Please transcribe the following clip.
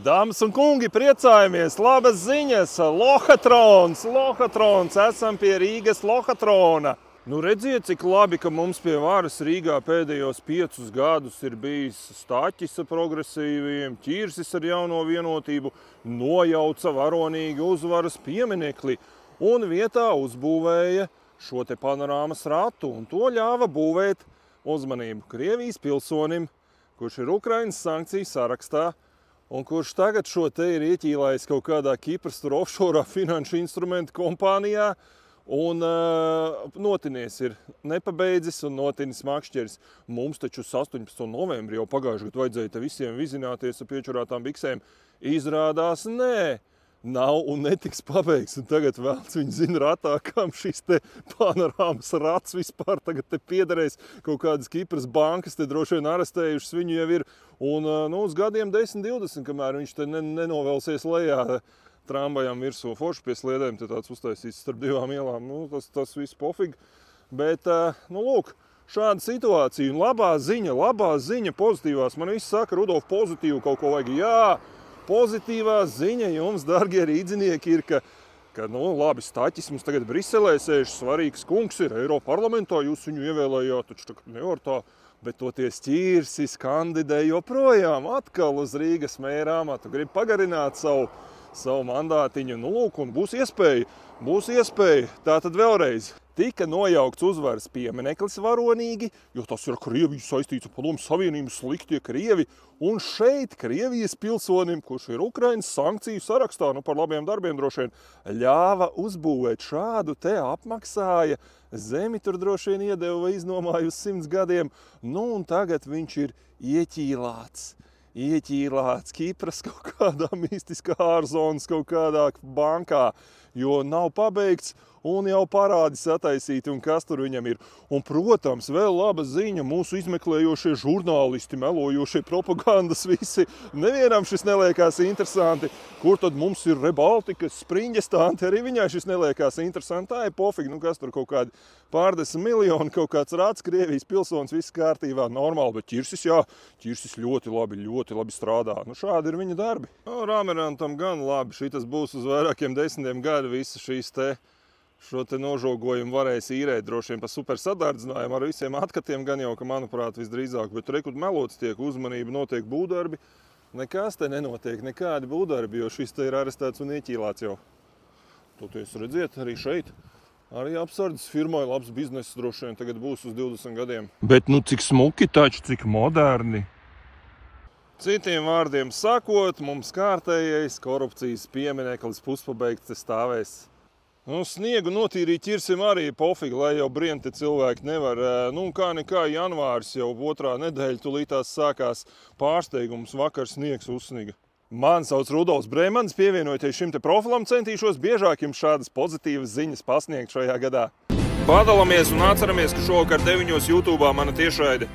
Dāmas un kungi, priecājamies! Labas ziņas! Lohatrons! Esam pie Rīgas Lohatrona. Nu, redziet, cik labi, ka mums pie varas Rīgā pēdējos 5 gadus ir bijis Staķis ar progresīviem, Ķirsis ar jauno vienotību, nojauca varonīgi uzvaras pieminekli un vietā uzbūvēja šo te panorāmas ratu. Un to ļāva būvēt uzmanību Krievijas pilsonim, kurš ir Ukrainas sankciju sarakstā, un kurš tagad šo te ir ieķīlājis kaut kādā Kipras tur offshore finanšu instrumentu kompānijā, un notinies ir nepabeidzis un notinis makšķeris. Mums taču 18. novembrī jau pagājušajā gadā vajadzēja te visiem vizināties ar piečurātām biksēm. Izrādās, nē, nav un netiks pabeigts. Un tagad vēlts viņi zina ratā, kam šis te panorāmas rats vispār tagad te piederēs. Kaut kādas Kipras bankas te droši vien arestējušas viņu jau ir. Un nu, uz gadiem 10-20, kamēr viņš te nenovelsies lejā tramvajam virsū forši pie sliedēm, te tāds uztaisīts starp 2 ielām. Nu, tas viss pofīgi. Bet, nu, lūk, šāda situācija. Un labā ziņa pozitīvās. Man viss saka, Rudolf, pozitīvu kaut ko vajag. Jā, pozitīvā ziņa jums, dargie rīdzinieki, ir, ka nu, labi, Staķis mums tagad Briselē sēž, svarīgs kungs ir Eiroparlamentā, jūs viņu ievēlējāt, taču nevar tā. Bet toties Ķirsis kandidē joprojām atkal uz Rīgas mērām. Tu gribi pagarināt savu mandātiņu, nu lūk, un būs iespēja. Tātad vēlreiz tika nojaukts uzvaras piemineklis varonīgi, jo tas ir Krievijas saistīts ar Padomju Savienību sliktie Krievi, un šeit Krievijas pilsonim, kurš ir Ukrainas sankciju sarakstā, nu par labiem darbiem droši vien, ļāva uzbūvēt šādu te apmaksāja, zemi tur droši vien iedeva vai iznomāja uz 100 gadiem, nu un tagad viņš ir ieķīlāts Kipras kaut kādā mistiskā ārzonas kaut kādā bankā, jo nav pabeigts un jau parādi sataisīti un kas tur viņam ir. Un, protams, vēl laba ziņa, mūsu izmeklējošie žurnālisti, melojošie propagandas visi, nevienam šis neliekās interesanti, kur tad mums ir Rebaltikas spriņģestanti, arī viņai šis neliekās interesanti, tā ir pofīgi, nu kas tur kaut kādi pārdesmit miljoni, kaut kāds rāds, Krievijas pilsonis, viss kārtībā, normāli, bet Ķirsis ļoti labi strādā. Nu, šādi ir viņa darbi. No, Rāmerantam gan labi, šitas būs uz vairākiem 10 gadu visu šo te nožogojumu varēs īrēt droši vien pa super sadārdzinājumu ar visiem atkatiem gan jau, ka manuprāt visdrīzāk, bet rekud melots tiek uzmanība, notiek būvdarbi. Nekas te nenotiek, nekādi būvdarbi, jo šis te ir arestēts un ieķīlāts jau. Toties redziet, arī šeit. Arī apsardzes firmai labs bizness droši vien tagad būs uz 20 gadiem. Bet nu cik smuki taču, cik moderni. Citiem vārdiem sakot, mums kārtējais korupcijas piemineklis puspabeigts te stāvēs. Nu, sniegu notīrīt Ķirsim arī pofīgi, lai jau brienti cilvēki nevar. Nu, kā nekā janvāris jau 2. nedēļa tulītās sākās pārsteigums, vakar sniegs uzsniga. Mani sauc Rudolfs Brēmanis, pievienojoties šim te profilam, centīšos biežāk jums šādas pozitīvas ziņas pasniegt šajā gadā. Padalāmies un atceramies, ka šovakar 9 YouTube'ā mana tiešraide.